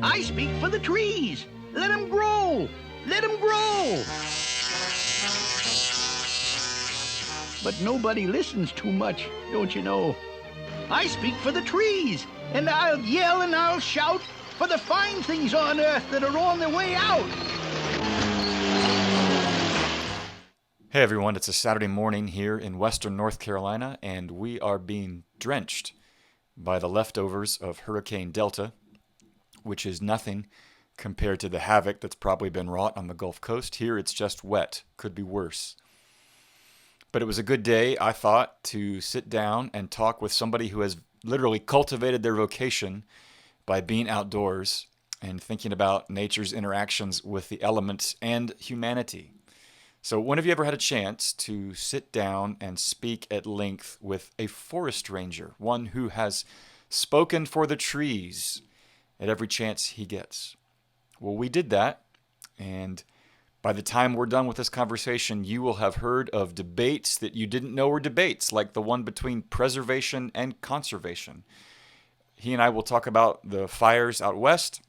I speak for the trees. Let them grow. Let them grow. But nobody listens too much, don't you know? I speak for the trees, and I'll yell and I'll shout for the fine things on earth that are on their way out. Hey everyone, it's a Saturday morning here in western North Carolina, and we are being drenched by the leftovers of Hurricane Delta, which is nothing compared to the havoc that's probably been wrought on the Gulf Coast. Here it's just wet, could be worse. But it was a good day, I thought, to sit down and talk with somebody who has literally cultivated their vocation by being outdoors and thinking about nature's interactions with the elements and humanity. So when have you ever had a chance to sit down and speak at length with a forest ranger, one who has spoken for the trees at every chance he gets? Well, we did that, and by the time we're done with this conversation, you will have heard of debates that you didn't know were debates, like the one between preservation and conservation. He and I will talk about the fires out west.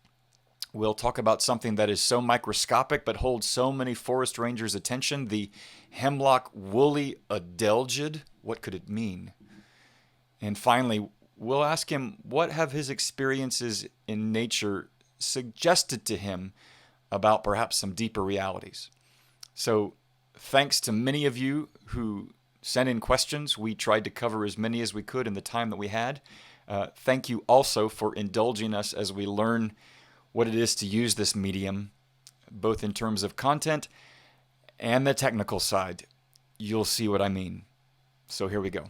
We'll talk about something that is so microscopic but holds so many forest rangers' attention, the hemlock woolly adelgid. What could it mean? And finally, we'll ask him what have his experiences in nature suggested to him about perhaps some deeper realities. So thanks to many of you who sent in questions. We tried to cover as many as we could in the time that we had. Thank you also for indulging us as we learn what it is to use this medium, both in terms of content and the technical side. You'll see what I mean. So here we go.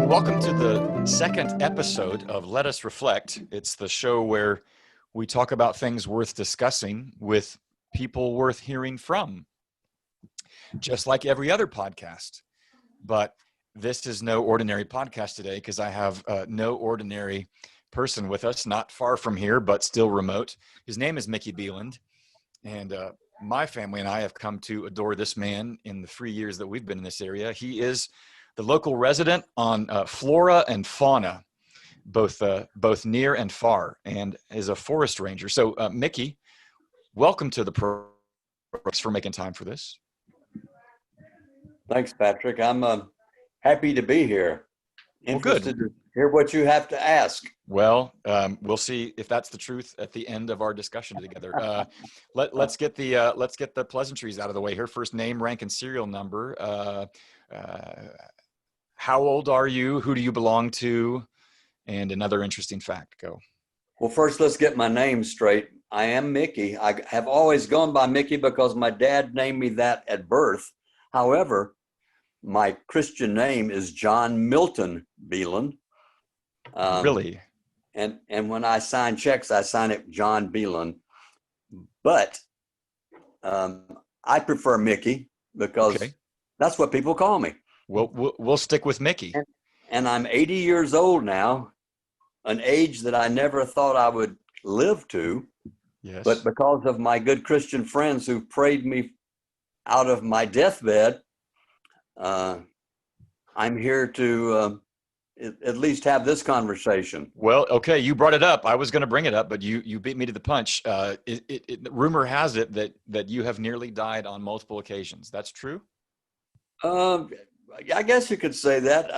Welcome to the second episode of Let Us Reflect. It's the show where we talk about things worth discussing with people worth hearing from, just like every other podcast. But this is no ordinary podcast today because I have no ordinary person with us, not far from here, but still remote. His name is Mickey Beland, and my family and I have come to adore this man in the 3 years that we've been in this area. He is the local resident on flora and fauna, both near and far, and is a forest ranger. So, Mickey, welcome to the program. Thanks for making time for this. Thanks, Patrick. I'm happy to be here. Interested to hear what you have to ask. Well, we'll see if that's the truth at the end of our discussion together. Let's get the pleasantries out of the way here. First name, rank, and serial number. How old are you? Who do you belong to? And another interesting fact. Go. Well, first, let's get my name straight. I am Mickey. I have always gone by Mickey because my dad named me that at birth. However, my Christian name is John Milton Beland. Really? And when I sign checks, I sign it John Beland. But I prefer Mickey because that's what people call me. We'll stick with Mickey. And I'm 80 years old now, an age that I never thought I would live to. Yes. But because of my good Christian friends who prayed me out of my deathbed, I'm here to at least have this conversation. Well, okay, you brought it up. I was going to bring it up, but you beat me to the punch. Rumor has it that you have nearly died on multiple occasions. That's true? I guess you could say that.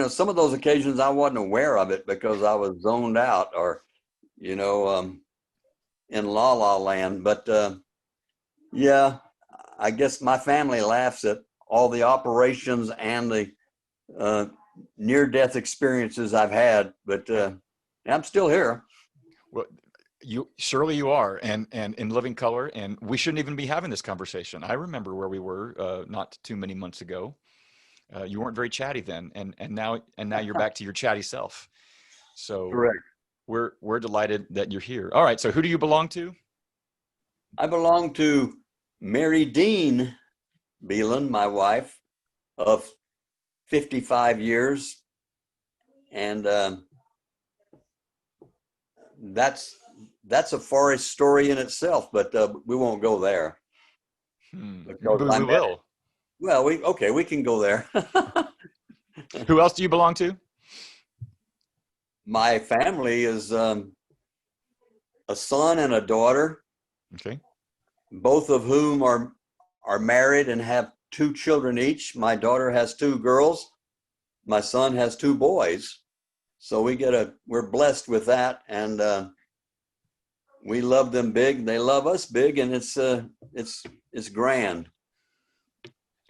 Some of those occasions I wasn't aware of it because I was zoned out or, in la la land. But yeah, I guess my family laughs at all the operations and the near-death experiences I've had. But I'm still here. Well, you are, and in living color, and we shouldn't even be having this conversation. I remember where we were not too many months ago. You weren't very chatty then, and now you're back to your chatty self. So correct. we're delighted that you're here. All right, so who do you belong to? I belong to Mary Dean Beland, my wife of 55 years. And that's a forest story in itself, but we won't go there. Because Maybe I we met will. Well, we can go there. Who else do you belong to? My family is a son and a daughter, Okay. both of whom are married and have 2 children each. My daughter has 2 girls. My son has 2 boys. So we're blessed with that, and we love them big. They love us big, and it's grand.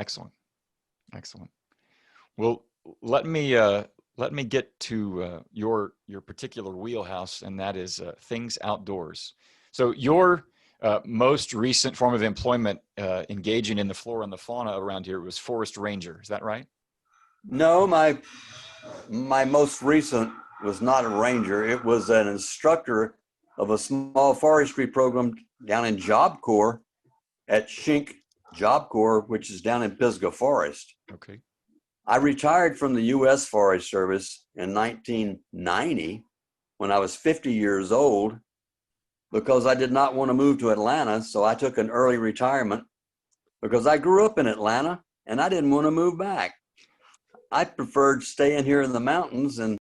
Excellent. Excellent. Well, let me get to your particular wheelhouse, and that is things outdoors. So your most recent form of employment engaging in the flora and the fauna around here was Forest Ranger. Is that right? No, my most recent was not a ranger. It was an instructor of a small forestry program down in Job Corps at Shink Job Corps, which is down in Pisgah Forest. Okay. I retired from the U.S. Forest Service in 1990 when I was 50 years old because I did not want to move to Atlanta. So I took an early retirement because I grew up in Atlanta and I didn't want to move back. I preferred staying here in the mountains. And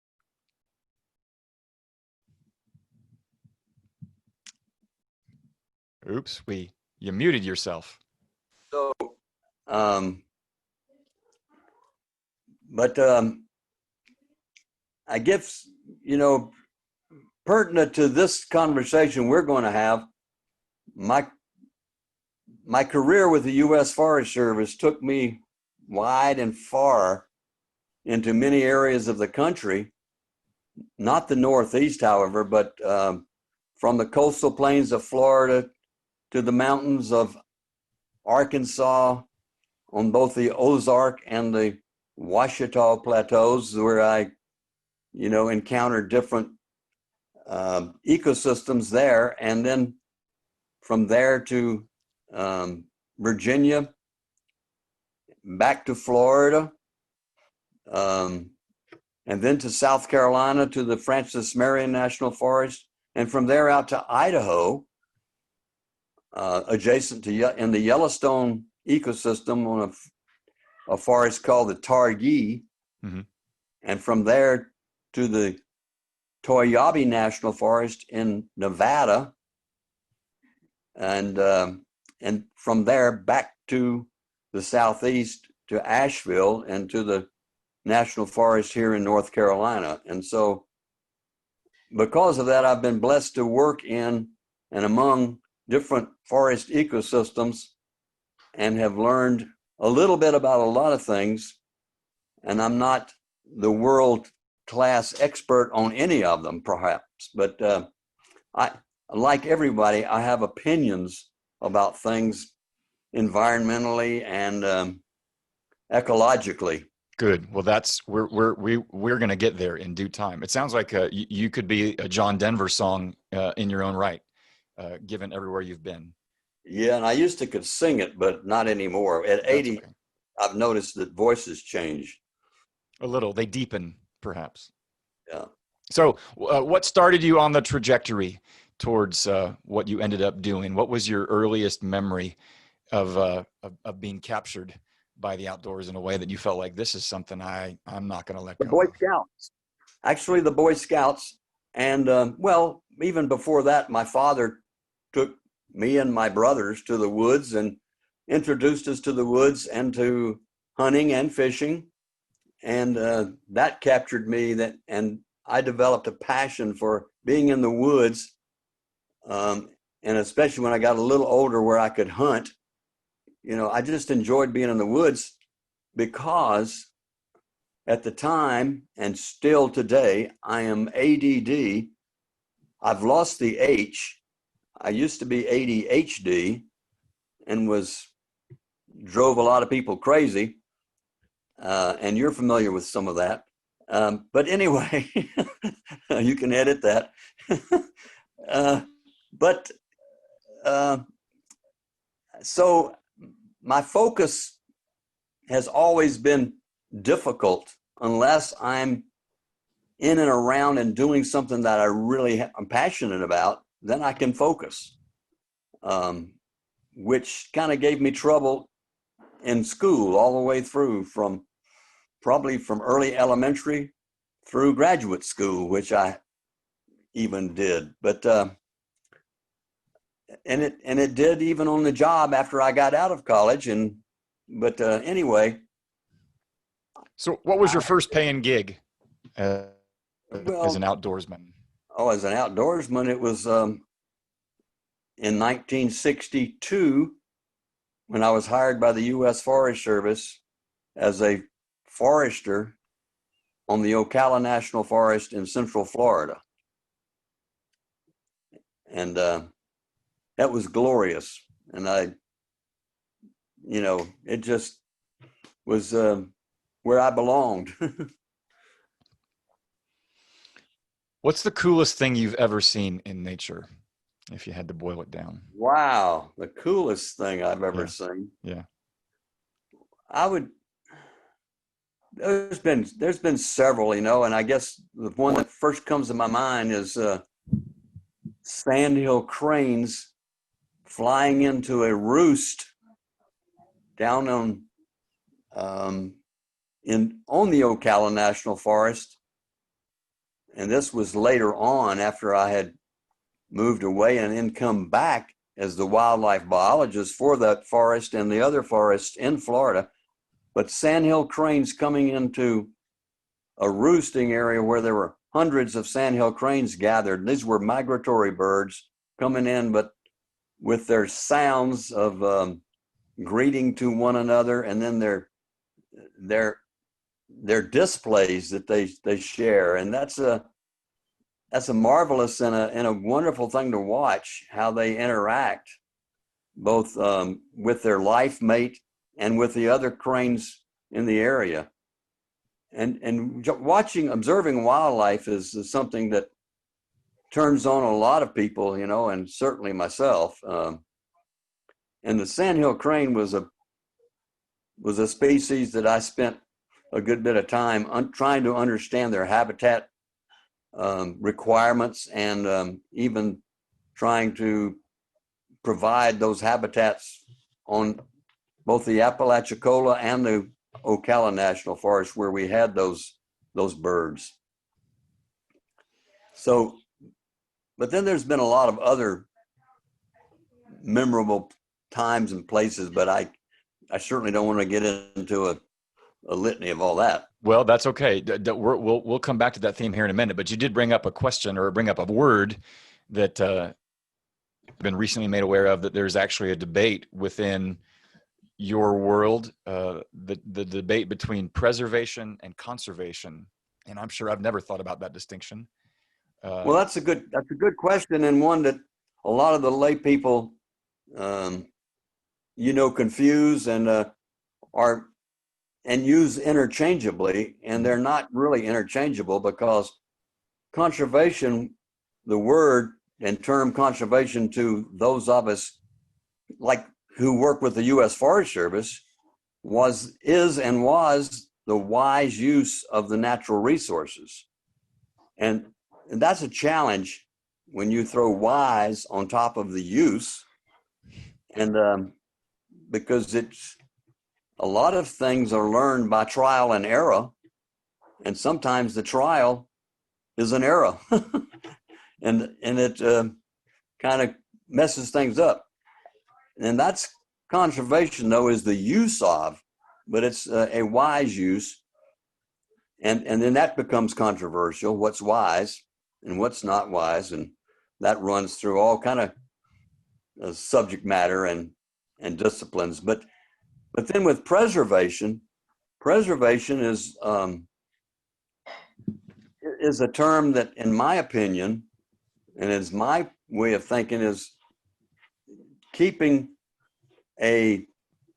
Oops, you muted yourself. so, but I guess, pertinent to this conversation we're going to have, my career with the U.S. Forest Service took me wide and far into many areas of the country, not the Northeast, however, but from the coastal plains of Florida to the mountains of Arkansas, on both the Ozark and the Ouachita plateaus, where I, encountered different ecosystems there. And then from there to Virginia, back to Florida, and then to South Carolina to the Francis Marion National Forest, and from there out to Idaho, adjacent to in the Yellowstone ecosystem on a forest called the Targhee, Mm-hmm. and from there to the Toyabe National Forest in Nevada, and from there back to the southeast to Asheville and to the National Forest here in North Carolina. And so because of that, I've been blessed to work in and among different forest ecosystems and have learned a little bit about a lot of things. And I'm not the world class expert on any of them, perhaps, but I, like everybody, I have opinions about things environmentally and ecologically. Good. Well, we're going to get there in due time. It sounds like you could be a John Denver song in your own right, given everywhere you've been. Yeah, and I used to could sing it, but not anymore. At 80, okay. I've noticed that voices change. A little. They deepen, perhaps. Yeah. So what started you on the trajectory towards what you ended up doing? What was your earliest memory of being captured by the outdoors in a way that you felt like this is something I'm not going to let go? The Boy Scouts. Actually, the Boy Scouts. And well, even before that, my father took me and my brothers to the woods and introduced us to the woods and to hunting and fishing. And that captured me, and I developed a passion for being in the woods. And especially when I got a little older where I could hunt, I just enjoyed being in the woods because at the time and still today, I am ADD. I've lost the H. I used to be ADHD and drove a lot of people crazy. And you're familiar with some of that. But anyway, you can edit that. But so my focus has always been difficult unless I'm in and around and doing something that I really am passionate about, then I can focus, which kind of gave me trouble in school all the way through, from probably from early elementary through graduate school, which I even did. But and it did even on the job after I got out of college. But anyway. So what was your first paying gig as Well, an outdoorsman? Oh, as an outdoorsman, it was in 1962 when I was hired by the U.S. Forest Service as a forester on the Ocala National Forest in Central Florida. And that was glorious. And it just was where I belonged. What's the coolest thing you've ever seen in nature, if you had to boil it down? Wow, the coolest thing I've ever seen. Yeah. There's been several, and I guess the one that first comes to my mind is sandhill cranes flying into a roost down on the Ocala National Forest. And this was later on, after I had moved away and then come back as the wildlife biologist for that forest and the other forests in Florida. But sandhill cranes coming into a roosting area where there were hundreds of sandhill cranes gathered. These were migratory birds coming in, but with their sounds of greeting to one another, and then their displays that they share. And that's a marvelous and a wonderful thing to watch, how they interact both with their life mate and with the other cranes in the area. And observing wildlife is something that turns on a lot of people, and certainly myself. And the sandhill crane was a species that I spent a good bit of time trying to understand their habitat requirements, and even trying to provide those habitats on both the Apalachicola and the Ocala National Forest, where we had those birds. So, but then there's been a lot of other memorable times and places, but I certainly don't want to get into a litany of all that. Well, that's okay. We'll come back to that theme here in a minute. But you did bring up a question, or bring up a word that I've been recently made aware of, that there's actually a debate within your world, the debate between preservation and conservation. And I'm sure I've never thought about that distinction. Well, that's a good question, and one that a lot of the lay people, confuse and use interchangeably, and they're not really interchangeable, because conservation, the word and term conservation, to those of us who work with the U.S. Forest Service, is and was the wise use of the natural resources. And that's a challenge when you throw wise on top of the use, and because a lot of things are learned by trial and error, and sometimes the trial is an error, and it kind of messes things up. And that's conservation, though, is the use of, but it's a wise use, and then that becomes controversial. What's wise and what's not wise, and that runs through all kind of subject matter and disciplines. But then with preservation is a term that, in my opinion, and is my way of thinking, is keeping an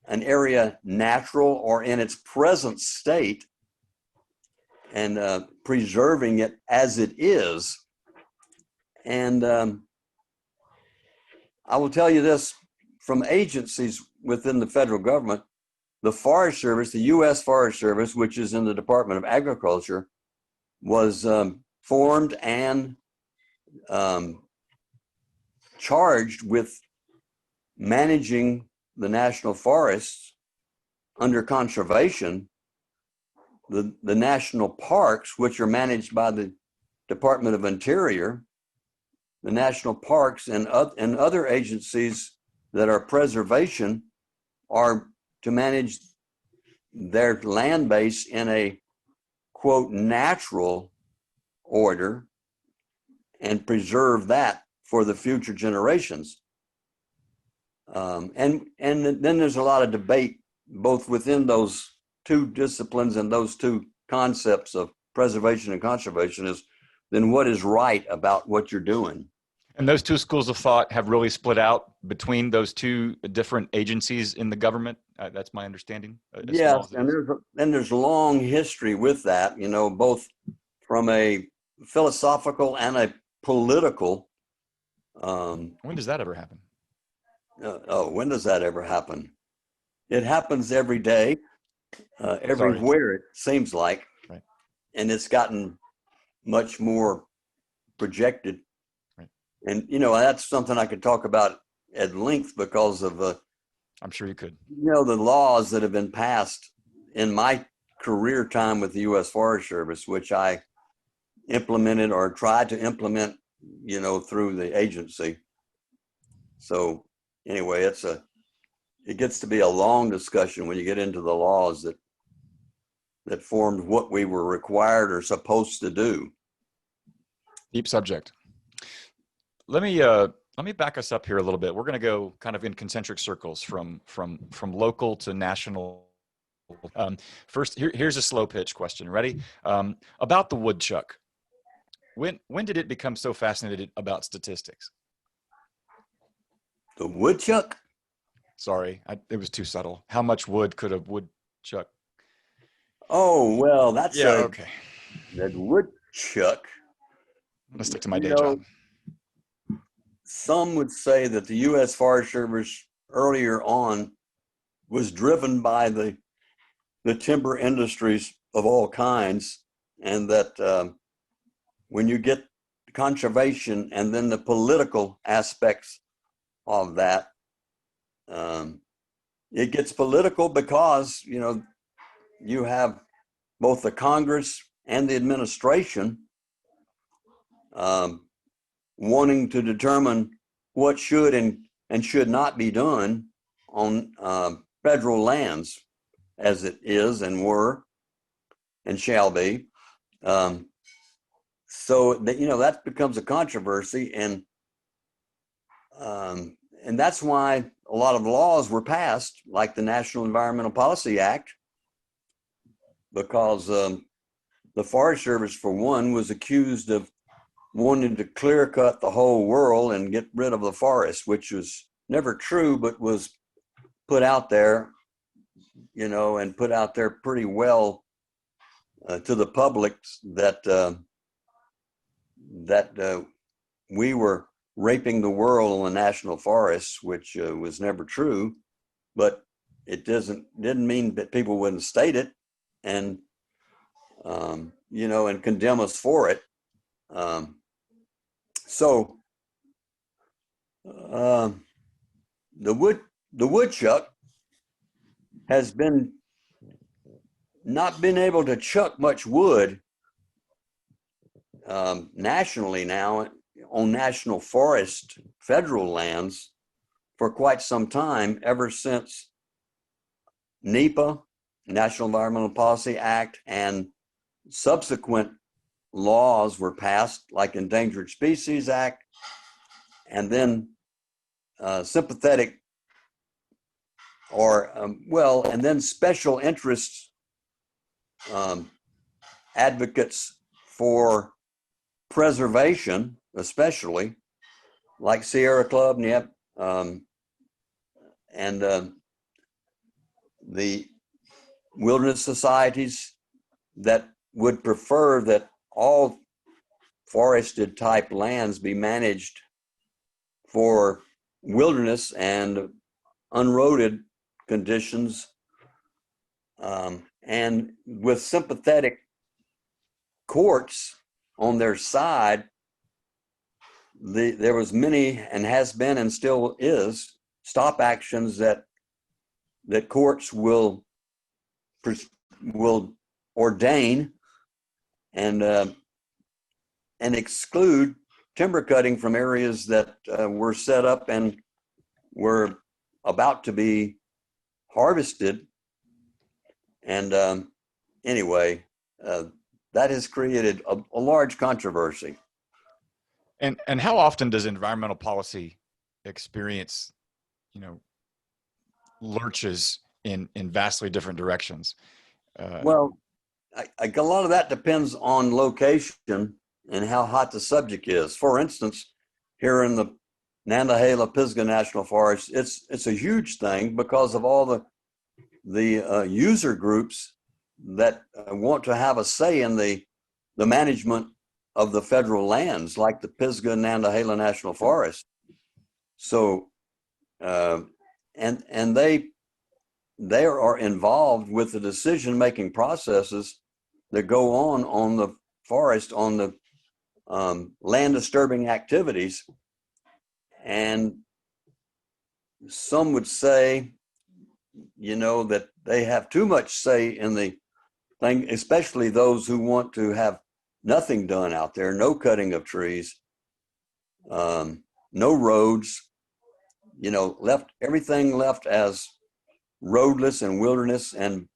area natural or in its present state, preserving it as it is. And I will tell you this, from agencies within the federal government, the Forest Service, the U.S. Forest Service, which is in the Department of Agriculture, was formed and charged with managing the national forests under conservation. The national parks, which are managed by the Department of Interior, the national parks and other agencies that are preservation are to manage their land base in a, quote, natural order and preserve that for the future generations. And then there's a lot of debate both within those two disciplines and those two concepts of preservation and conservation is then what is right about what you're doing. And those two schools of thought have really split out between those two different agencies in the government. That's my understanding. Yes, and there's long history with that, you know, both from a philosophical and a political. When does that ever happen? When does that ever happen? It happens every day, everywhere, it seems like. Right. And it's gotten much more projected. Right. And, you know, that's something I could talk about at length because of, I'm sure you could. you know, the laws that have been passed in my career time with the U.S. Forest Service, which I implemented or tried to implement, you know, through the agency. So anyway, it gets to be a long discussion when you get into the laws that formed what we were required or supposed to do. Deep subject. Let me back us up here a little bit. We're going to go kind of in concentric circles from local to national. First, here's a slow pitch question. Ready? About the woodchuck. When did it become so fascinated about statistics? The woodchuck? Sorry, it was too subtle. How much wood could a woodchuck? Oh, well, that's okay. That woodchuck. I'm gonna stick to my day job. Some would say that the U.S. Forest Service earlier on was driven by the timber industries of all kinds, and that when you get conservation and then the political aspects of that, it gets political because, you know, you have both the Congress and the administration wanting to determine what should and should not be done on federal lands as it is and were and shall be. So that, you know, that becomes a controversy, and that's why a lot of laws were passed, like the National Environmental Policy Act, because the Forest Service, for one, was accused of wanting to clear cut the whole world and get rid of the forest, which was never true, but was put out there, you know, and put out there pretty well to the public that we were raping the world on the national forests, which was never true, but it didn't mean that people wouldn't state it and you know, and condemn us for it. So the woodchuck has not been able to chuck much wood nationally now on national forest federal lands for quite some time, ever since NEPA, National Environmental Policy Act, and subsequent laws were passed, like Endangered Species Act, and then sympathetic or and then special interests advocates for preservation, especially like Sierra Club, and the wilderness societies that would prefer that all forested type lands be managed for wilderness and unroaded conditions, and with sympathetic courts on their side. There was many, and has been and still is, stop actions that courts will ordain and exclude timber cutting from areas that were set up and were about to be harvested. And anyway, that has created a large controversy. And how often does environmental policy experience, lurches in vastly different directions? Well, a lot of that depends on location and how hot the subject is. For instance, here in the Nantahala-Pisgah National Forest, it's a huge thing because of all the user groups that want to have a say in the management of the federal lands, like the Pisgah and Nantahala National Forest. So, and they are involved with the decision-making processes that go on the forest, on the land disturbing activities. And some would say, that they have too much say in the thing, especially those who want to have nothing done out there, no cutting of trees, no roads, everything left as roadless and wilderness and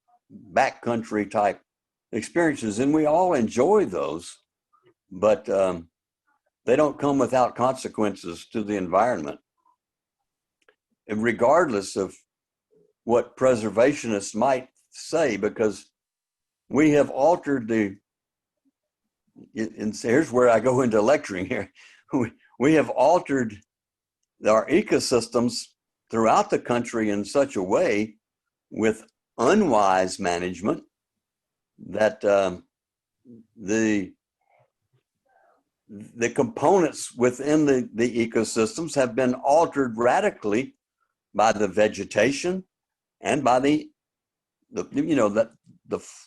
backcountry type experiences. And we all enjoy those, but they don't come without consequences to the environment. And regardless of what preservationists might say, because we have altered and here's where I go into lecturing here. We have altered our ecosystems throughout the country in such a way, with unwise management, that the components within the ecosystems have been altered radically by the vegetation and by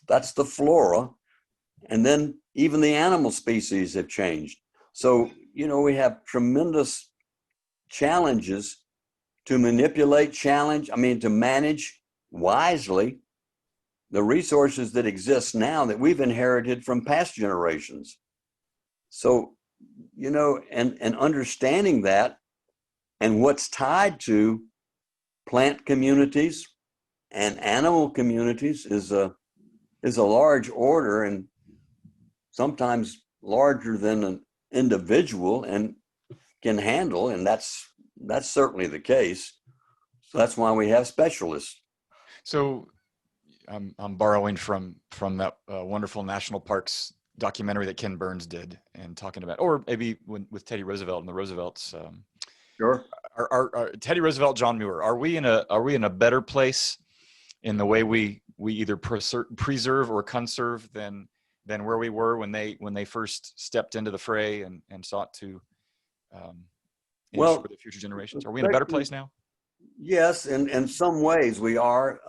that's the flora, and then even the animal species have changed. So we have tremendous challenges to to manage wisely the resources that exist now that we've inherited from past generations. So, and understanding that and what's tied to plant communities and animal communities is a large order, and sometimes larger than an individual and can handle, and that's certainly the case. So that's why we have specialists. So I'm borrowing from that wonderful national parks documentary that Ken Burns did, and talking about, or maybe with Teddy Roosevelt and the Roosevelts. Sure. Are Teddy Roosevelt, John Muir, are we in a better place in the way we either preserve or conserve than where we were when they first stepped into the fray and sought to ensure the future generations? Are we in a better place now? Yes, in some ways we are,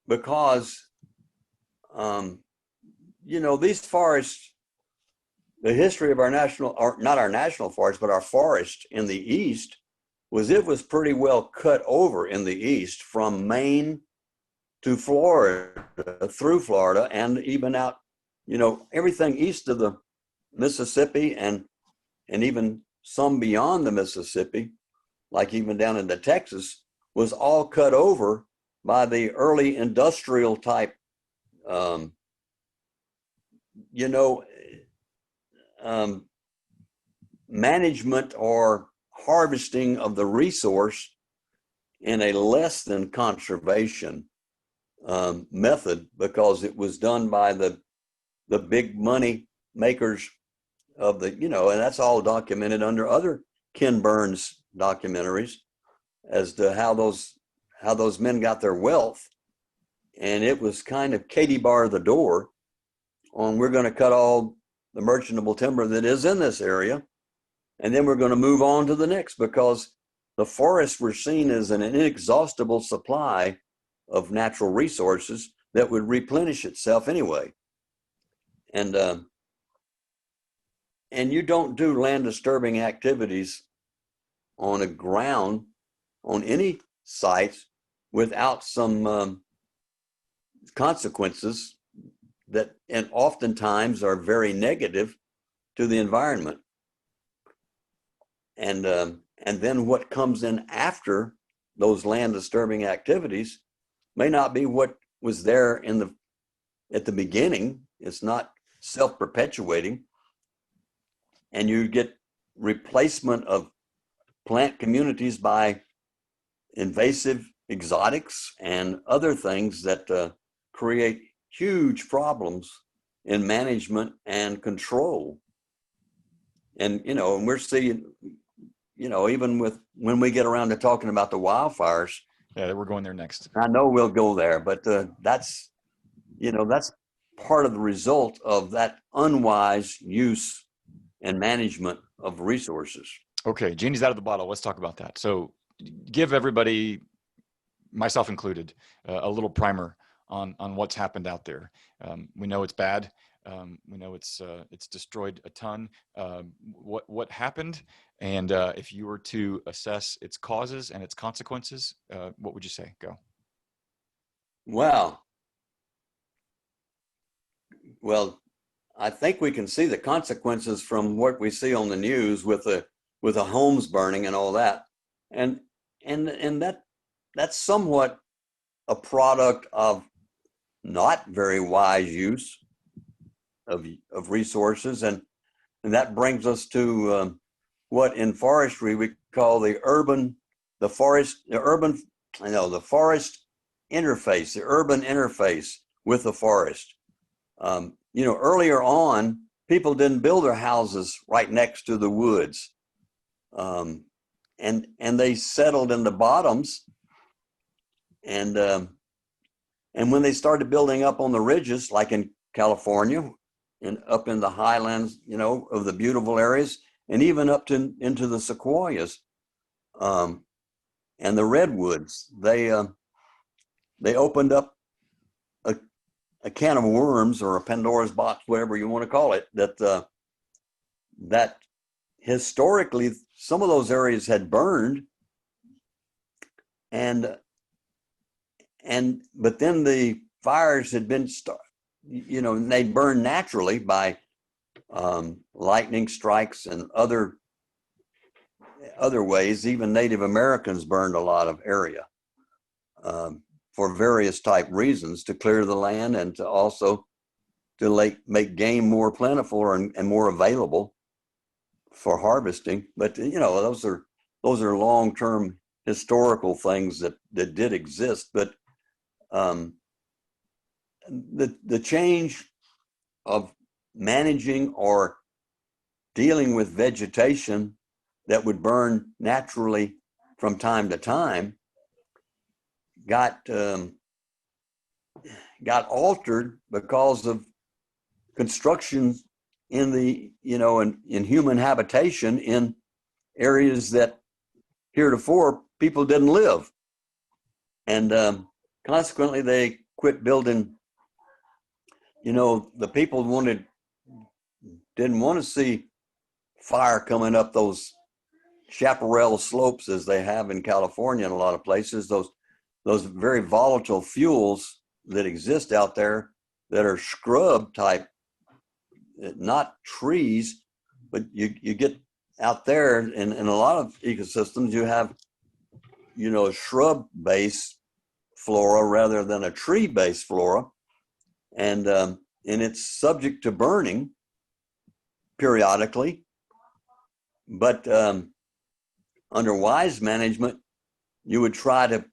because these forests, the history of our not our national forest, but our forest in the East was pretty well cut over in the East, from Maine to Florida, through Florida, and even out, everything east of the Mississippi, and even some beyond the Mississippi, like even down into Texas, was all cut over by the early industrial type, management or harvesting of the resource in a less than conservation method, because it was done by the big money makers of and that's all documented under other Ken Burns documentaries as to how those men got their wealth. And it was kind of Katie bar the door on we're going to cut all the merchantable timber that is in this area, and then we're going to move on to the next, because the forests were seen as an inexhaustible supply of natural resources that would replenish itself anyway. And you don't do land disturbing activities on a ground, on any sites, without some consequences that, and oftentimes are very negative to the environment. And then what comes in after those land disturbing activities may not be what was there at the beginning. It's not self-perpetuating, and you get replacement of plant communities by invasive exotics and other things that create huge problems in management and control. And and we're seeing, even with when we get around to talking about the wildfires. Yeah, we're going there next. I know we'll go there, but that's part of the result of that unwise use and management of resources. Okay, genie's out of the bottle. Let's talk about that. So give everybody, myself included, a little primer on what's happened out there. We know it's bad. We know it's destroyed a ton. What happened? And if you were to assess its causes and its consequences, what would you say? Go. Well, I think we can see the consequences from what we see on the news with the homes burning and all that, and that's somewhat a product of not very wise use of resources, and that brings us to what in forestry we call the urban interface with the forest. Earlier on, people didn't build their houses right next to the woods, and they settled in the bottoms, and when they started building up on the ridges, like in California and up in the highlands, of the beautiful areas, and even up into the sequoias and the redwoods, they opened up a can of worms, or a Pandora's box, whatever you want to call it, that historically some of those areas had burned, but then the fires had been and they burned naturally by lightning strikes and other ways. Even Native Americans burned a lot of area for various type reasons, to clear the land and to also to make game more plentiful and more available for harvesting. But those are long-term historical things that did exist. But the change of managing or dealing with vegetation that would burn naturally from time to time got altered because of construction in in human habitation in areas that heretofore people didn't live, and consequently they quit building. The people didn't want to see fire coming up those chaparral slopes as they have in California in a lot of places. Those very volatile fuels that exist out there that are scrub type, not trees, but you get out there in a lot of ecosystems, you have, a shrub-based flora rather than a tree-based flora. And it's subject to burning periodically, but under wise management, you would try to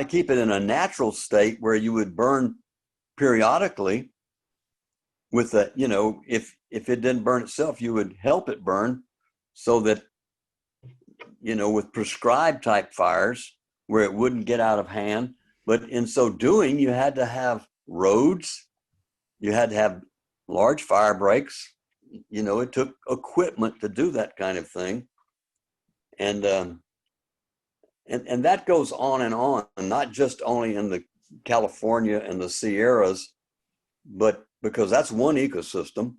keep it in a natural state where you would burn periodically with if it didn't burn itself, you would help it burn, so that, with prescribed type fires where it wouldn't get out of hand. But in so doing, you had to have roads, you had to have large fire breaks. You know, it took equipment to do that kind of thing. And that goes on, not just only in the California and the Sierras, but because that's one ecosystem.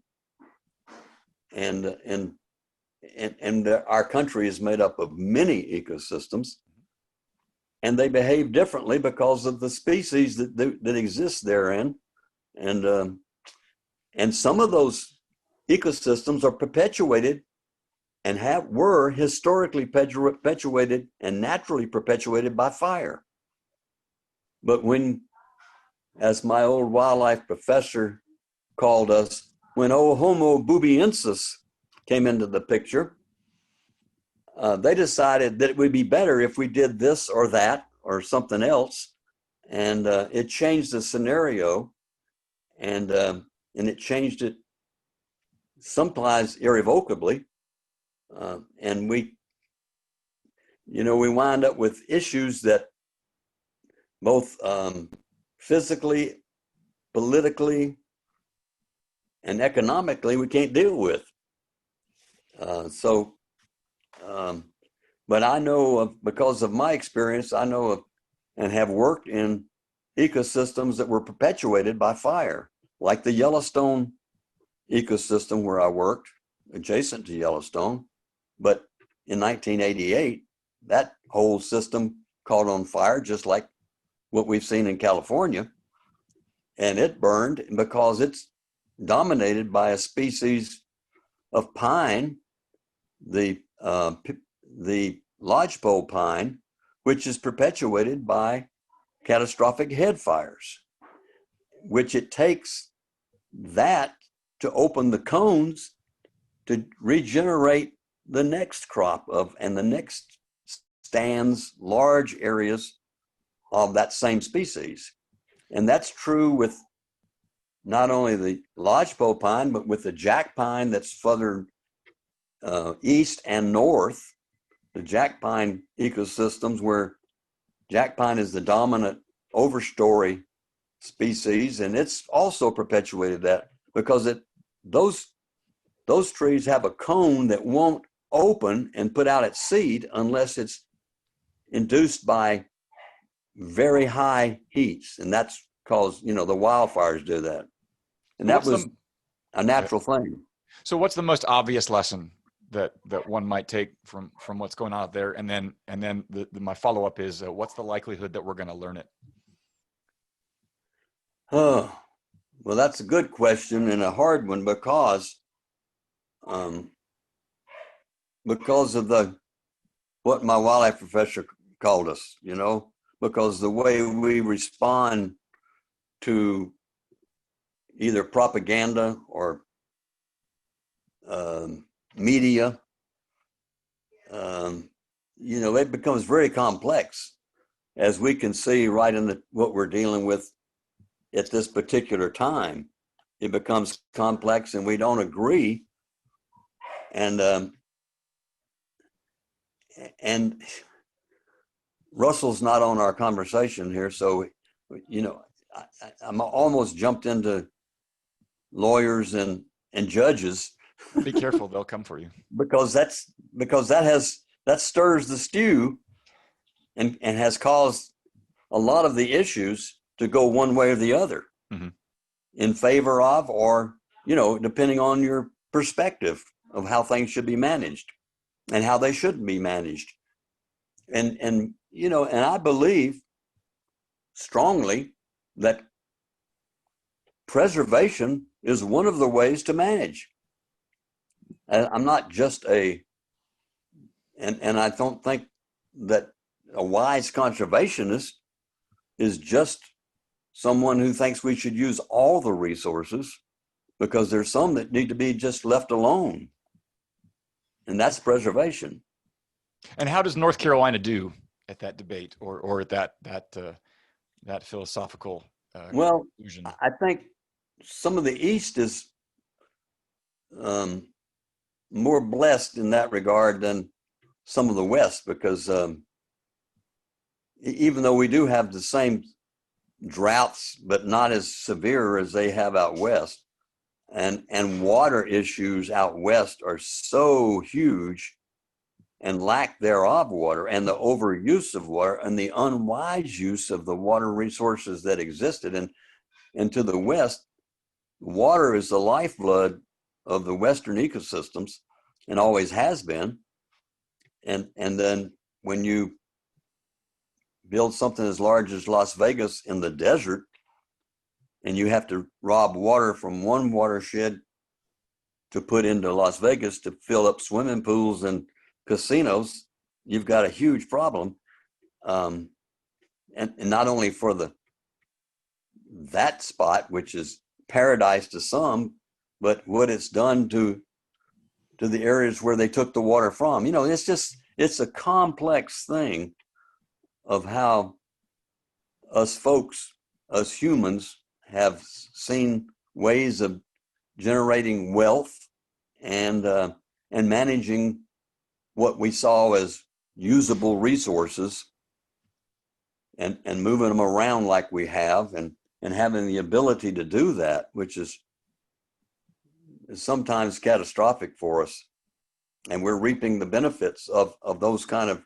And our country is made up of many ecosystems, and they behave differently because of the species that exist therein. And some of those ecosystems are perpetuated and were historically perpetuated and naturally perpetuated by fire. But when, as my old wildlife professor called us, when old Homo boobiensis came into the picture, they decided that it would be better if we did this or that or something else. And it changed the scenario, and it changed it sometimes irrevocably. And we wind up with issues that both physically, politically, and economically we can't deal with. But I know, because of my experience, I know of and have worked in ecosystems that were perpetuated by fire, like the Yellowstone ecosystem where I worked, adjacent to Yellowstone. But in 1988, that whole system caught on fire, just like what we've seen in California. And it burned because it's dominated by a species of pine, the lodgepole pine, which is perpetuated by catastrophic head fires, which it takes that to open the cones to regenerate the next crop and the next stands, large areas of that same species. And that's true with not only the lodgepole pine, but with the jack pine that's further east and north. The jack pine ecosystems, where jack pine is the dominant overstory species, and it's also perpetuated that because those trees have a cone that won't open and put out its seed unless it's induced by very high heats, and that's because the wildfires do that, and that was a natural thing. So what's the most obvious lesson that one might take from what's going on out there, and then my follow-up is what's the likelihood that we're going to learn it? Oh, well, that's a good question and a hard one because of what my wildlife professor called us, because the way we respond to either propaganda or media, it becomes very complex, as we can see right in what we're dealing with at this particular time. It becomes complex, and we don't agree, and Russell's not on our conversation here, so I'm almost jumped into lawyers and judges. Be careful, they'll come for you. because that stirs the stew and has caused a lot of the issues to go one way or the other, mm-hmm. in favor of, or depending on your perspective of how things should be managed and how they shouldn't be managed. And I believe strongly that preservation is one of the ways to manage. I'm not just and I don't think that a wise conservationist is just someone who thinks we should use all the resources, because there's some that need to be just left alone. And that's preservation. And how does North Carolina do at that debate or at that philosophical conclusion? I think some of the East is more blessed in that regard than some of the West, because even though we do have the same droughts, but not as severe as they have out west. And water issues out west are so huge, and lack thereof water, and the overuse of water, and the unwise use of the water resources that existed. And to the west, water is the lifeblood of the Western ecosystems and always has been. And then when you build something as large as Las Vegas in the desert, and you have to rob water from one watershed to put into Las Vegas to fill up swimming pools and casinos, you've got a huge problem. And not only for that spot, which is paradise to some, but what it's done to the areas where they took the water from. It's a complex thing of how us folks, us humans, have seen ways of generating wealth and managing what we saw as usable resources, and moving them around like we have, and having the ability to do that, which is sometimes catastrophic for us. And we're reaping the benefits of those kind of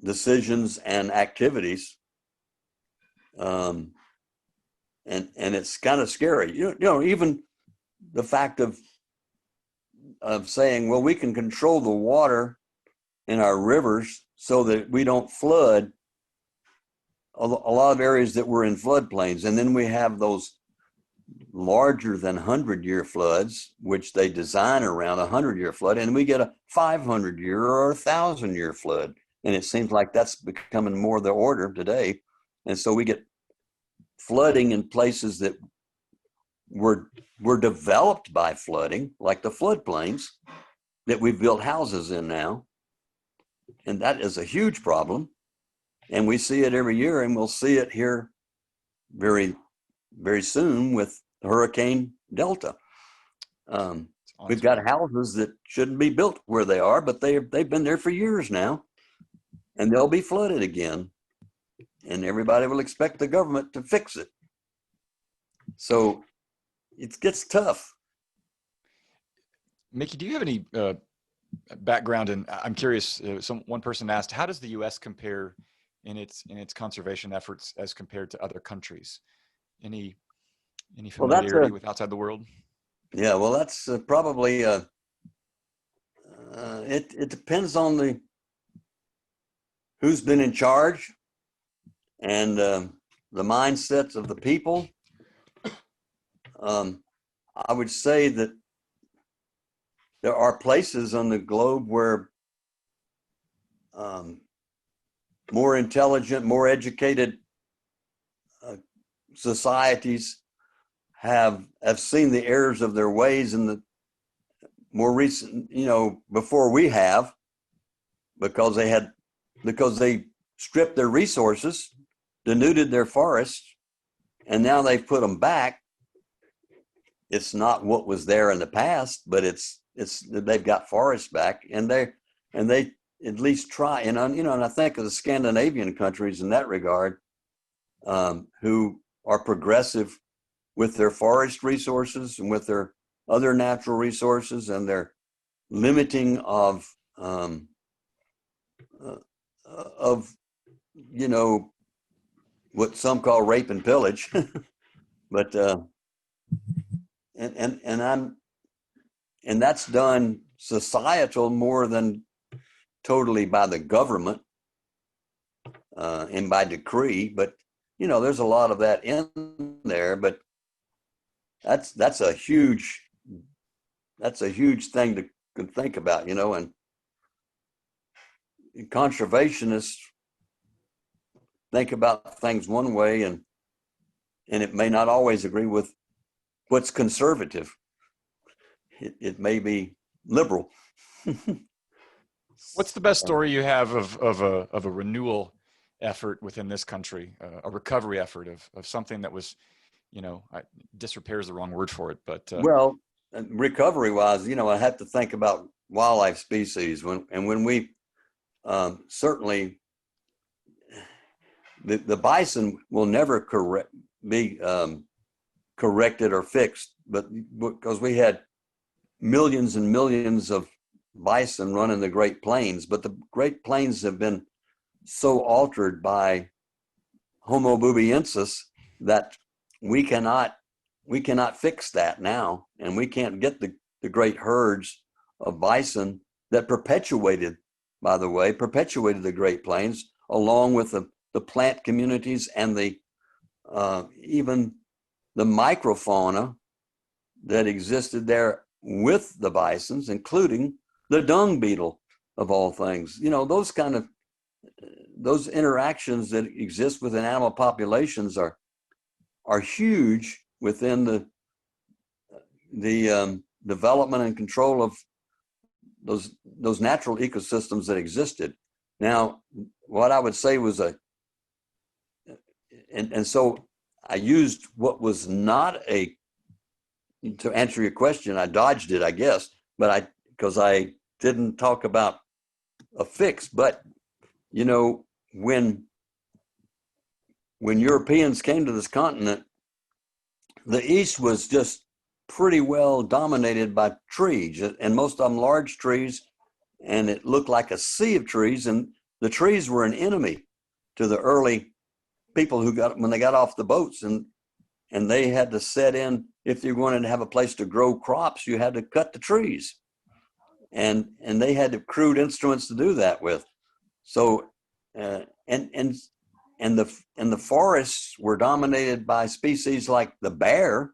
decisions and activities. And it's kind of scary. Even the fact of saying, well, we can control the water in our rivers so that we don't flood a lot of areas that were in floodplains. And then we have those larger than 100-year floods, which they design around a 100-year flood, and we get a 500-year or 1,000-year flood. And it seems like that's becoming more the order today. And so we get flooding in places that were developed by flooding, like the floodplains that we've built houses in now. And that is a huge problem. And we see it every year, and we'll see it here very, very soon with Hurricane Delta. Awesome. We've got houses that shouldn't be built where they are, but they've been there for years now, and they'll be flooded again. And everybody will expect the government to fix it. So it gets tough. Mickey, do you have any background in? I'm curious. One person asked, "How does the U.S. compare in its conservation efforts as compared to other countries? Any familiarity with outside the world?" Yeah, well, that's probably it depends on who's been in charge and the mindsets of the people. I would say that there are places on the globe where more intelligent, more educated societies have seen the errors of their ways in the more recent, before we have, because they stripped their resources, denuded their forests, and now they've put them back. It's not what was there in the past, but it's they've got forests back, and they at least try. And I think of the Scandinavian countries in that regard, who are progressive with their forest resources and with their other natural resources, and their limiting of what some call rape and pillage, but and that's done societal more than totally by the government and by decree. But there's a lot of that in there. But that's a huge thing to think about, and conservationists think about things one way, and it may not always agree with what's conservative. It may be liberal. What's the best story you have of a renewal effort within this country, a recovery effort of something that was, disrepair is the wrong word for it, but well, recovery wise, I have to think about wildlife species when we certainly the bison will never be corrected or fixed, but because we had millions and millions of bison running the Great Plains, but the Great Plains have been so altered by Homo boobiensis that we cannot fix that now, and we can't get the great herds of bison that perpetuated the Great Plains, along with the plant communities and the even the microfauna that existed there with the bisons, including the dung beetle of all things. You know, those interactions that exist within animal populations are huge within the development and control of those natural ecosystems that existed. Now, what I would say was and so I used what was not to answer your question, I dodged it, I guess, but because I didn't talk about a fix. But, you know, when Europeans came to this continent, the East was just pretty well dominated by trees, and most of them large trees, and it looked like a sea of trees, and the trees were an enemy to the early people when they got off the boats, and they had to set in. If you wanted to have a place to grow crops, you had to cut the trees, and they had crude instruments to do that with. So and the forests were dominated by species like the bear,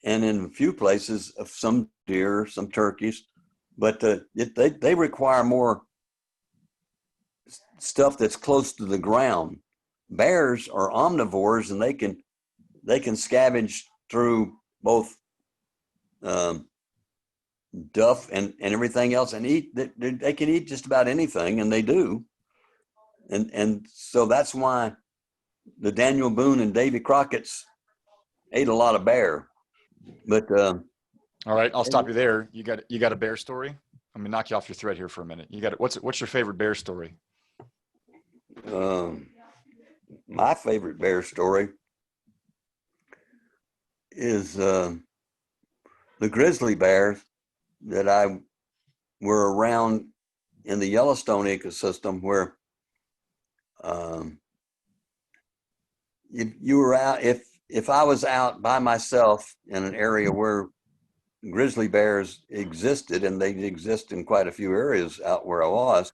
and in a few places of some deer, some turkeys, but they require more stuff that's close to the ground. Bears are omnivores, and they can scavenge through both duff and everything else, and eat. They can eat just about anything, and they do. And so that's why the Daniel Boone and Davy Crockett's ate a lot of bear. But all right, I'll stop you there. You got a bear story? I'm gonna knock you off your thread here for a minute. You got it. What's your favorite bear story? My favorite bear story is the grizzly bears that were around in the Yellowstone ecosystem, where if you were out, if I was out by myself in an area where grizzly bears existed, and they exist in quite a few areas out where I was,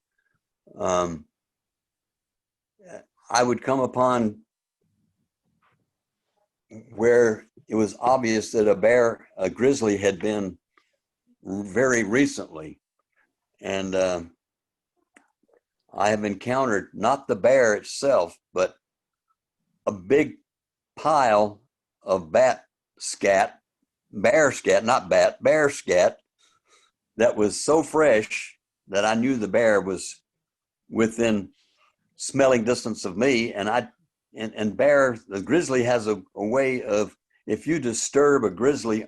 I would come upon where it was obvious that a grizzly had been very recently. And I have encountered not the bear itself, but a big pile of bear scat that was so fresh that I knew the bear was within smelling distance of me. And the grizzly has a way of, if you disturb a grizzly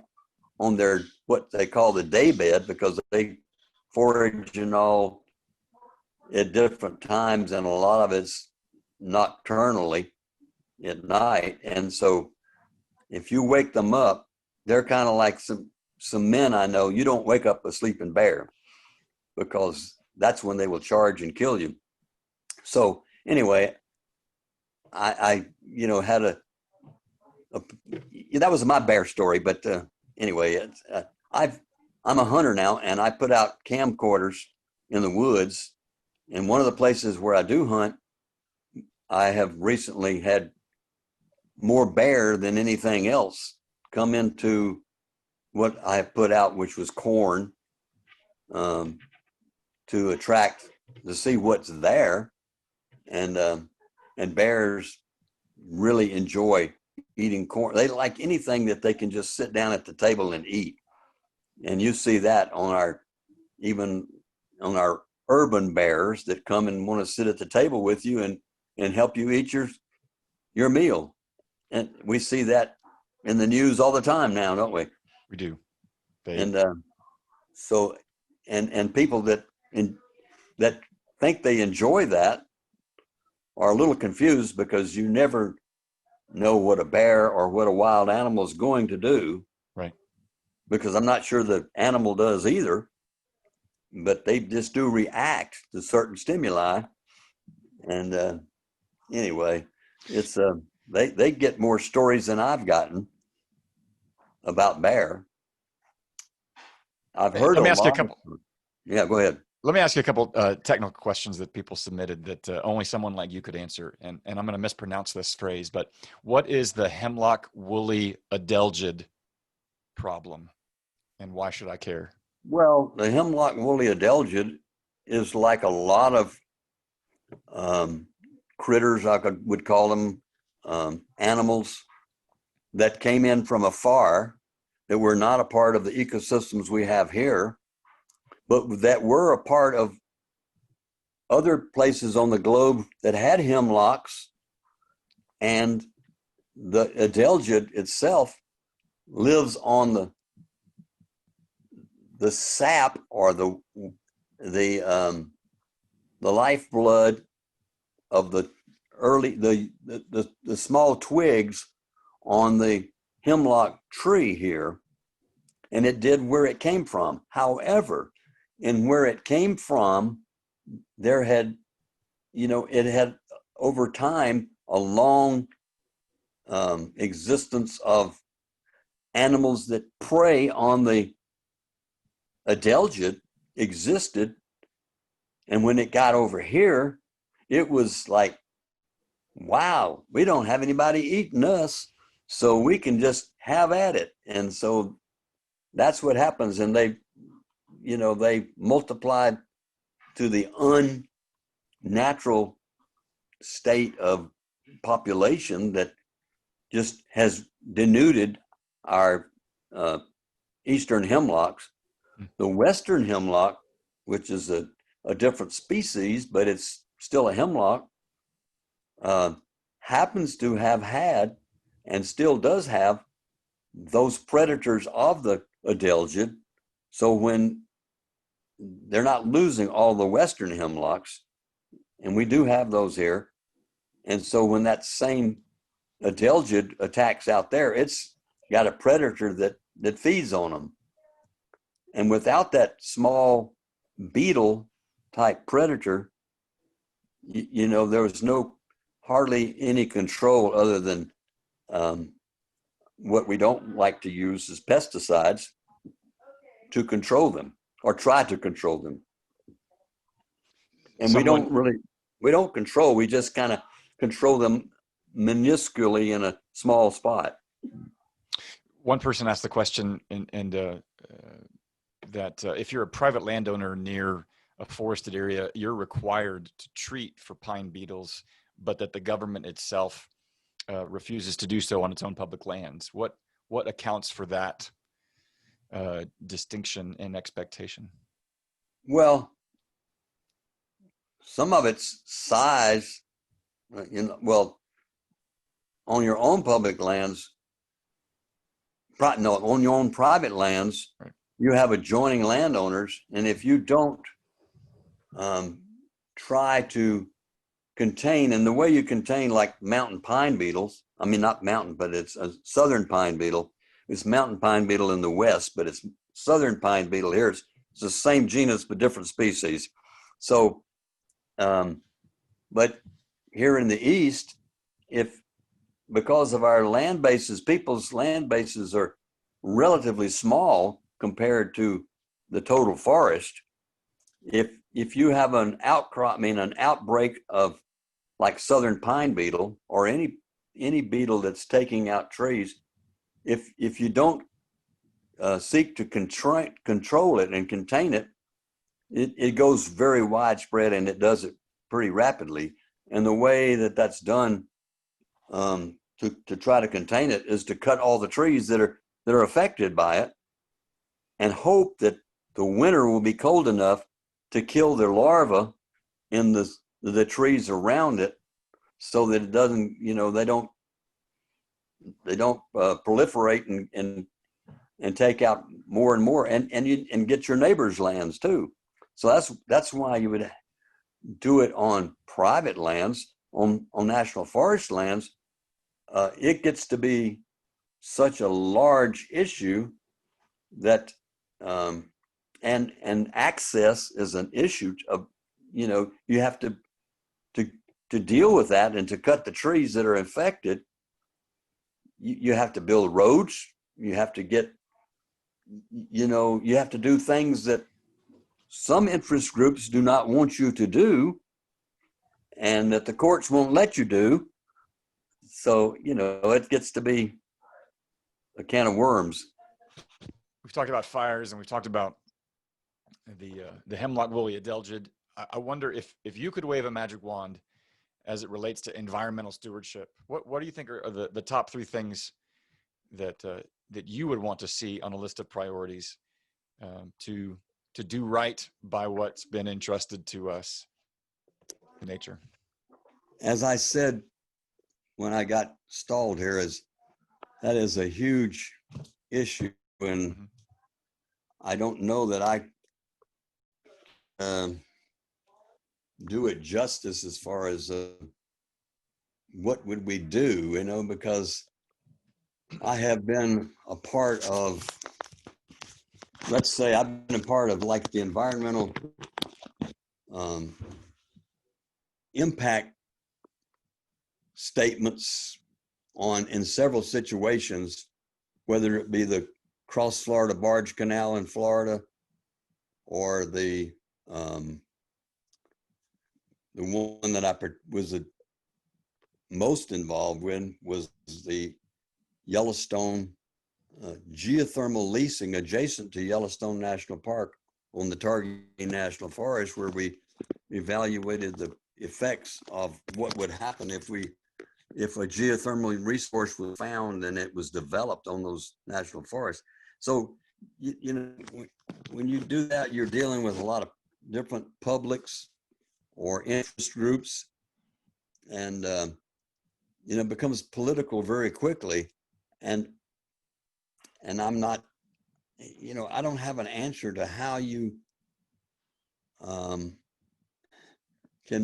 on their, what they call the day bed, because they forage and all at different times, and a lot of it's nocturnally at night. And so if you wake them up, they're kind of like some men I know. You don't wake up a sleeping bear, because that's when they will charge and kill you. So anyway, I had that was my bear story. But anyway, I'm a hunter now, and I put out camcorders in the woods. And one of the places where I do hunt, I have recently had more bear than anything else come into what I put out, which was corn, to see what's there. And bears really enjoy eating corn. They like anything that they can just sit down at the table and eat. And you see that even on our urban bears that come and want to sit at the table with you and help you eat your meal. And we see that in the news all the time now, don't we? We do. And so people that think they enjoy that are a little confused because you never know what a bear or what a wild animal is going to do. Right. Because I'm not sure the animal does either, but they just do react to certain stimuli. And anyway, it's they get more stories than I've gotten about bear. I've heard Let a me ask you a lot. couple. Yeah, go ahead. Let me ask you a couple technical questions that people submitted that only someone like you could answer. And I'm going to mispronounce this phrase, but what is the hemlock woolly adelgid problem, and why should I care? Well, the hemlock woolly adelgid is like a lot of critters, would call them, animals that came in from afar that were not a part of the ecosystems we have here, but that were a part of other places on the globe that had hemlocks. And the adelgid itself lives on the sap, or the lifeblood of the small twigs on the hemlock tree here, and it did where it came from. However, in where it came from, there had, it had over time a long existence of animals that prey on the adelgid existed. And when it got over here, it was like, wow, we don't have anybody eating us, so we can just have at it. And so that's what happens. And they multiplied to the unnatural state of population that just has denuded our eastern hemlocks. The western hemlock, which is a different species, but it's still a hemlock, happens to have had and still does have those predators of the adelgid. So when they're not losing all the western hemlocks, and we do have those here, and so when that same adelgid attacks out there, it's got a predator that feeds on them. And without that small beetle type predator, there was hardly any control other than what we don't like to use is pesticides to control them, or try to control them. And we don't control, we just kind of control them minusculely in a small spot. One person asked the question, that if you're a private landowner near a forested area, you're required to treat for pine beetles, but that the government itself refuses to do so on its own public lands. What accounts for that distinction and expectation? Well, some of it's size. On your own public lands, on your own private lands, right, you have adjoining landowners, and if you don't try to contain, and the way you contain like mountain pine beetles, I mean not mountain, but it's a southern pine beetle. It's mountain pine beetle in the west, but it's southern pine beetle here. It's the same genus but different species. So, but here in the east, because of our land bases, people's land bases are relatively small compared to the total forest. If you have an outbreak of like southern pine beetle or any beetle that's taking out trees, if you don't seek to control it and contain it, it goes very widespread, and it does it pretty rapidly. And the way that's done to try to contain it is to cut all the trees that are affected by it, and hope that the winter will be cold enough to kill their larvae in the trees around it, so that it doesn't, they don't proliferate and take out more and more, and get your neighbors' lands too. So that's why you would do it on private lands. on national forest lands, it gets to be such a large issue that and access is an issue of, you have to deal with that, and to cut the trees that are infected, you have to build roads, you have to get, you have to do things that some interest groups do not want you to do, and that the courts won't let you do. So, it gets to be a can of worms. We've talked about fires, and we've talked about the hemlock woolly adelgid. I wonder if you could wave a magic wand as it relates to environmental stewardship. What do you think are the top three things that you would want to see on a list of priorities to do right by what's been entrusted to us in nature? As I said when I got stalled here, that is a huge issue, and I don't know that I do it justice as far as what would we do, because I have been a part of, let's say I've been a part of like the environmental impact statements in several situations, whether it be the Cross Florida Barge Canal in Florida, or the one that I was the most involved in was the Yellowstone geothermal leasing adjacent to Yellowstone National Park on the Targhee National Forest, where we evaluated the effects of what would happen if a geothermal resource was found and it was developed on those national forests. So, when you do that, you're dealing with a lot of different publics or interest groups, and it becomes political very quickly. And I'm not, I don't have an answer to how you can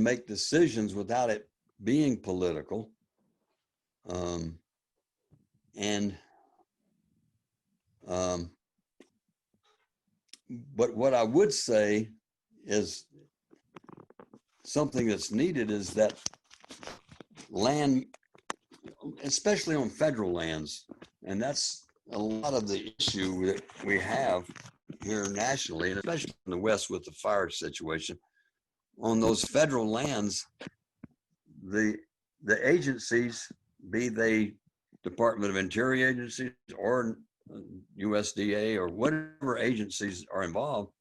make decisions without it being political. But what I would say is something that's needed is that land, especially on federal lands, and that's a lot of the issue that we have here nationally, and especially in the West with the fire situation. On those federal lands, the agencies, be they Department of Interior agencies or USDA or whatever agencies are involved,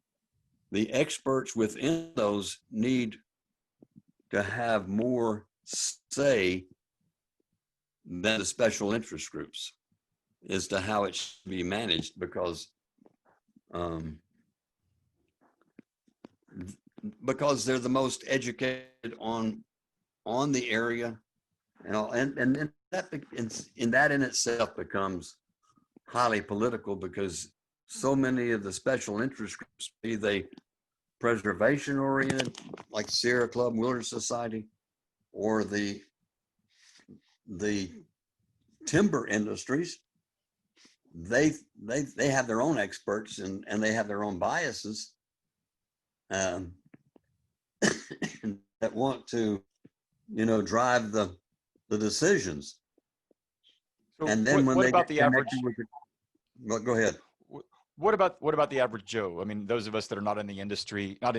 the experts within those need to have more say than the special interest groups as to how it should be managed, because they're the most educated on the area, and that in itself becomes highly political, because so many of the special interest groups, be they preservation oriented like Sierra Club Wilderness Society, or the timber industries, they have their own experts, and they have their own biases that want to drive the decisions. So and then what about the average? Well, go ahead. What about the average Joe? I mean, those of us that are not in the industry, not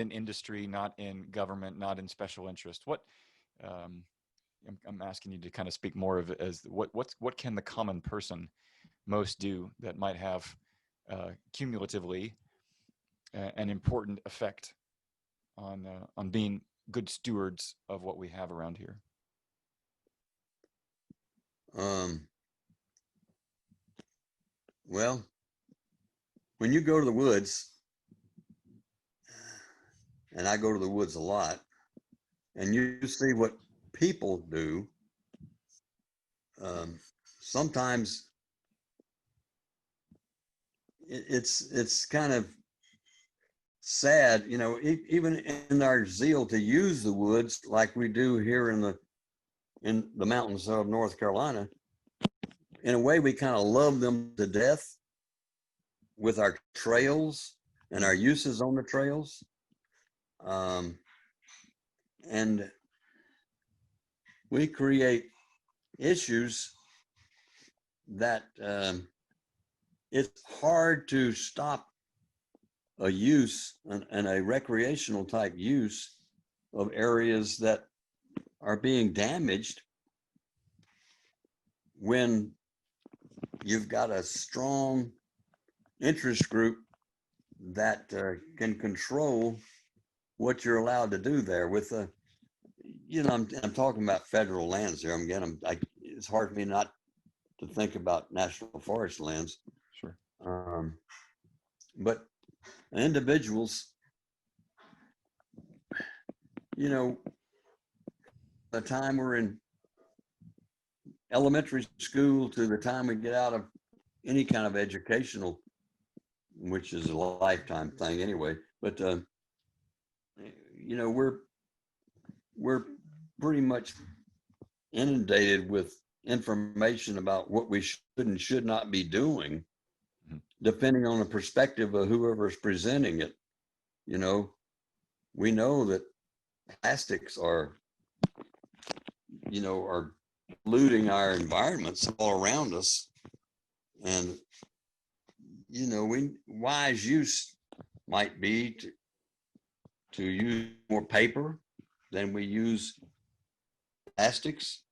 in government, not in special interest. What I'm asking you to kind of speak more of it as what can the common person most do that might have cumulatively an important effect on being good stewards of what we have around here? Well, when you go to the woods, and I go to the woods a lot, and you see what people do, sometimes it's kind of sad, even in our zeal to use the woods like we do here in the in the mountains of North Carolina, in a way, we kind of love them to death with our trails and our uses on the trails. And we create issues that it's hard to stop a use and a recreational type use of areas that are being damaged when you've got a strong interest group that can control what you're allowed to do there with the, I'm talking about federal lands here. It's hard for me not to think about national forest lands. Sure. But individuals, the time we're in elementary school to the time we get out of any kind of educational, which is a lifetime thing anyway, but we're pretty much inundated with information about what we should and should not be doing, depending on the perspective of whoever's presenting it. We know that plastics are polluting our environments all around us, and wise use might be to use more paper than we use plastics.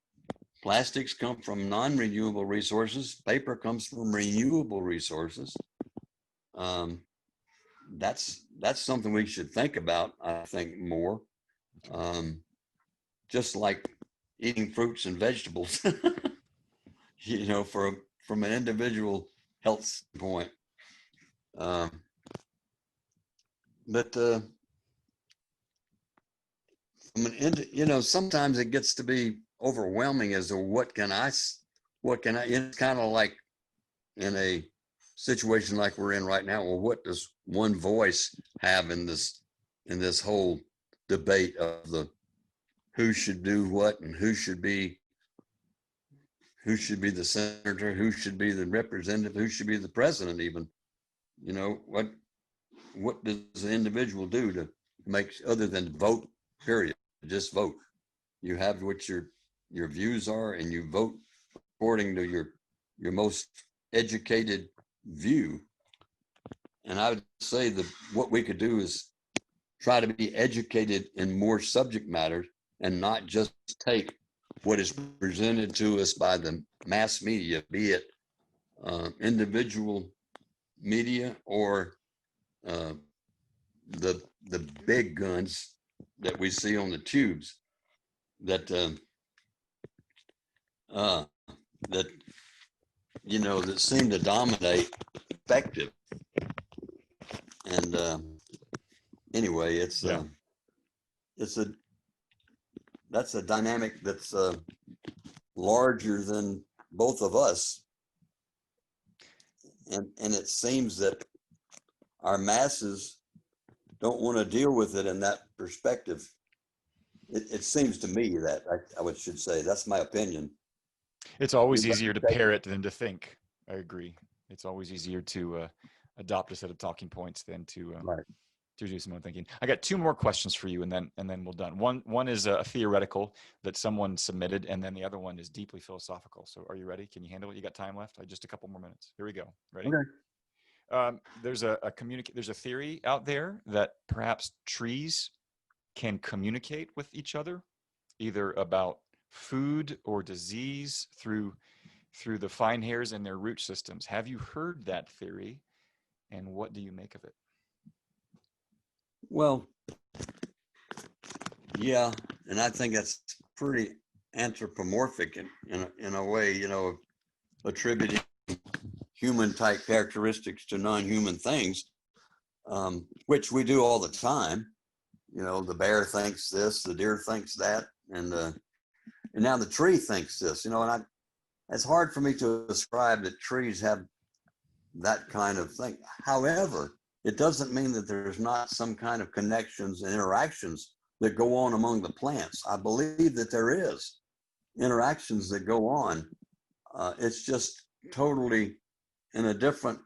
Plastics come from non-renewable resources. Paper comes from renewable resources. That's something we should think about, I think, more. Just like eating fruits and vegetables, from an individual health standpoint. Sometimes it gets to be overwhelming as to what can I, it's kind of like in a situation like we're in right now. Well, what does one voice have in this whole debate of the who should do what and who should be the senator, who should be the representative, who should be the president even? What does the individual do to make, other than vote, period? Just vote. You have what your views are, and you vote according to your most educated view. And I would say that what we could do is try to be educated in more subject matter and not just take what is presented to us by the mass media, be it individual media or the big guns that we see on the tubes that seem to dominate perspective. And anyway, that's a dynamic that's larger than both of us. And it seems that our masses don't want to deal with it in that perspective. It seems to me that I should say, that's my opinion. It's always easier to parrot than to think. I agree. It's always easier to adopt a set of talking points than to do some own thinking. I got two more questions for you, and then we're done. One is a theoretical that someone submitted, and then the other one is deeply philosophical. So, are you ready? Can you handle it? You got time left? Just a couple more minutes. Here we go. Ready? Okay. There's a theory out there that perhaps trees can communicate with each other, either about food or disease through the fine hairs in their root systems. Have you heard that theory, and what do you make of it? Well, yeah, and I think that's pretty anthropomorphic in a way, attributing human type characteristics to non-human things, which we do all the time. The bear thinks this, the deer thinks that, and now the tree thinks this. It's hard for me to describe that trees have that kind of thing. However, it doesn't mean that there's not some kind of connections and interactions that go on among the plants. I believe that there is. interactions that go on. It's just totally in a different,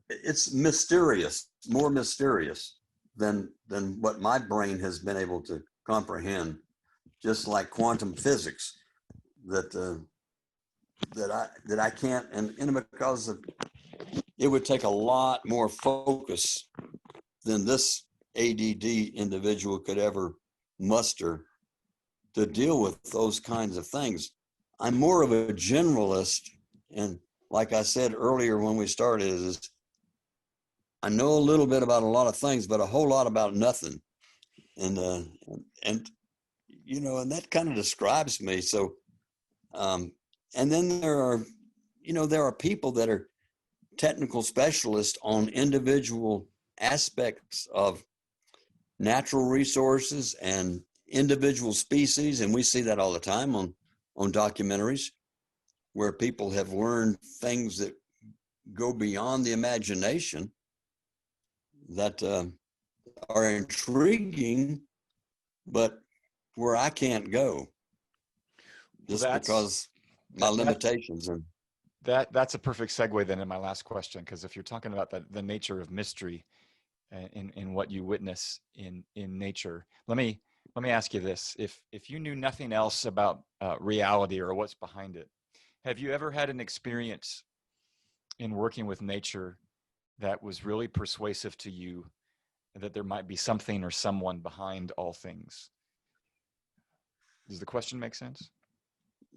it's mysterious, more mysterious than what my brain has been able to comprehend, just like quantum physics that that I can't, and because of, it would take a lot more focus than this ADD individual could ever muster to deal with those kinds of things. I'm more of a generalist, and like I said earlier when we started, is I know a little bit about a lot of things, but a whole lot about nothing. And you know, and that kind of describes me. So, and then there are people that are technical specialists on individual aspects of natural resources and individual species, and we see that all the time on documentaries where people have learned things that go beyond the imagination that are intriguing, but where I can't go just because my limitations. And that's a perfect segue then in my last question, because if you're talking about the nature of mystery in what you witness in nature, let me ask you this: if you knew nothing else about reality or what's behind it, have you ever had an experience in working with nature that was really persuasive to you that there might be something or someone behind all things? Does the question make sense?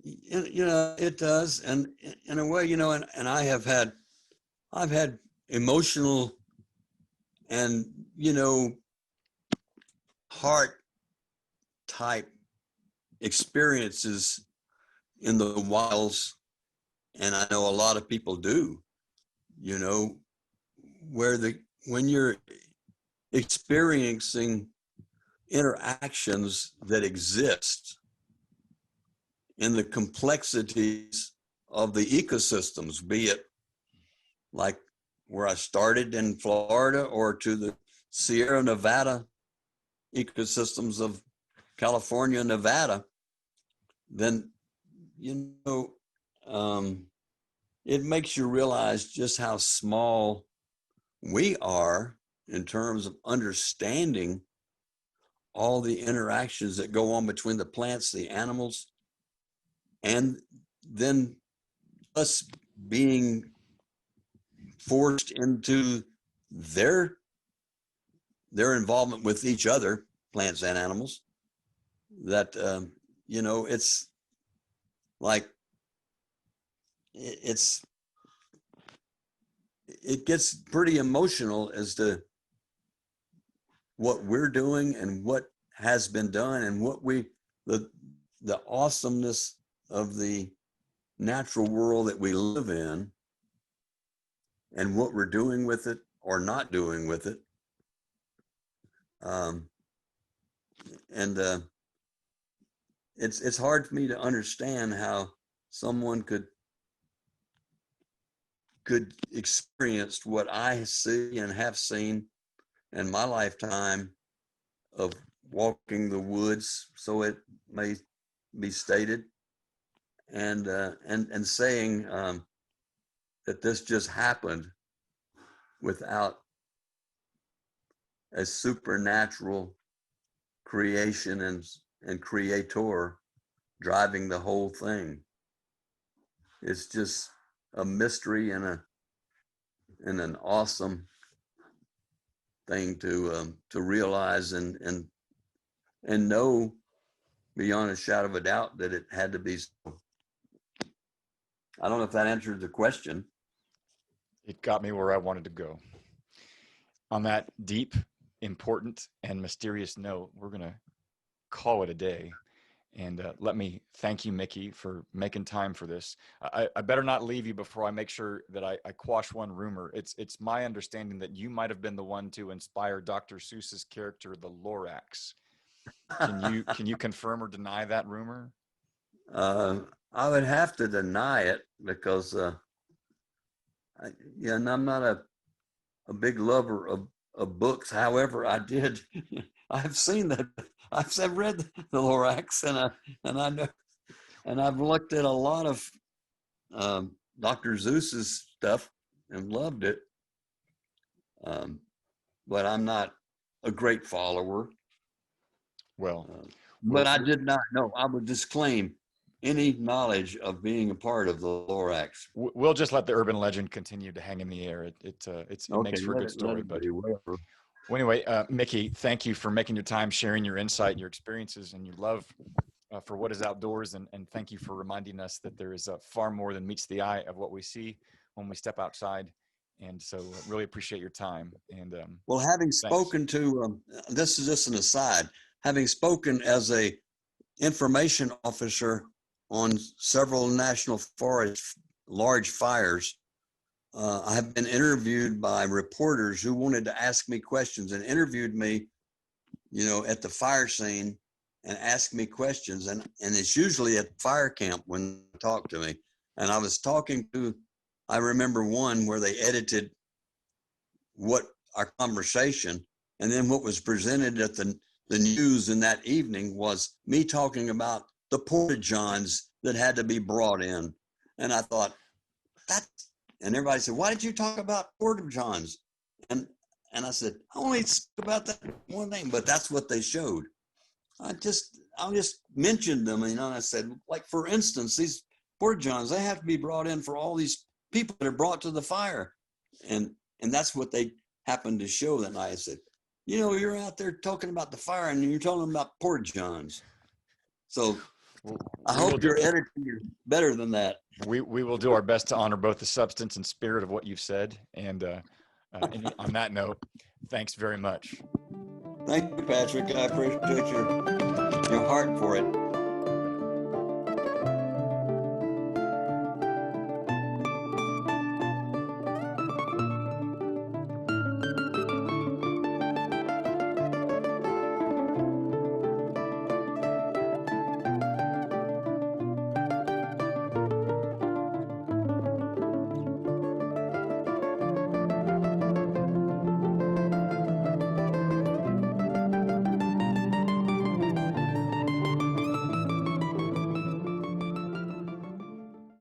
you know, it does, and in a way, you know, and I've had emotional and, you know, heart type experiences in the wilds, and I know a lot of people do, you know, where when you're experiencing interactions that exist in the complexities of the ecosystems, be it like where I started in Florida or to the Sierra Nevada ecosystems of California, Nevada, then, you know, it makes you realize just how small we are in terms of understanding all the interactions that go on between the plants, the animals, and then us being forced into their involvement with each other, plants and animals, that, you know, it's like, it gets pretty emotional as to what we're doing and what has been done and what the awesomeness of the natural world that we live in and what we're doing with it or not doing with it. And it's hard for me to understand how someone could experience what I see and have seen in my lifetime of walking the woods, so it may be stated, and saying that this just happened without a supernatural creation and creator driving the whole thing. It's just a mystery and an awesome thing to realize and know beyond a shadow of a doubt that it had to be so. I don't know if that answered the question. It got me where I wanted to go. On that deep, important, and mysterious note, we're going to call it a day. And let me thank you, Mickey, for making time for this. I better not leave you before I make sure that I quash one rumor. It's my understanding that you might have been the one to inspire Dr. Seuss's character, the Lorax. Can you confirm or deny that rumor? I would have to deny it because and I'm not a big lover of books. However, I did I've seen that. I've read the Lorax, and I know, and I've looked at a lot of Dr. Seuss's stuff and loved it. But I'm not a great follower. Well, But I did not know. I would disclaim any knowledge of being a part of the Lorax. we'll just let the urban legend continue to hang in the air. It makes for a good story. But well, anyway, Mickey, thank you for making your time, sharing your insight, your experiences, and your love for what is outdoors. And thank you for reminding us that there is far more than meets the eye of what we see when we step outside. And so really appreciate your time. And well, having spoken to, this is just an aside, having spoken as a information officer on several national forest large fires, I have been interviewed by reporters who wanted to ask me questions and interviewed me, at the fire scene and asked me questions. And it's usually at fire camp when they talk to me. And I was talking to, I remember one where they edited what our conversation, and then what was presented at the news in that evening was me talking about the porta-johns that had to be brought in. And I thought, and everybody said, why did you talk about porta-johns? And I said, I only spoke about that one thing, but that's what they showed. I just mentioned them, and I said, like, for instance, these porta-johns, they have to be brought in for all these people that are brought to the fire. And that's what they happened to show that night. I said, you're out there talking about the fire and you're talking about porta-johns. So I hope your editing is better than that. We will do our best to honor both the substance and spirit of what you've said. And on that note, thanks very much. Thank you, Patrick. I appreciate your heart for it.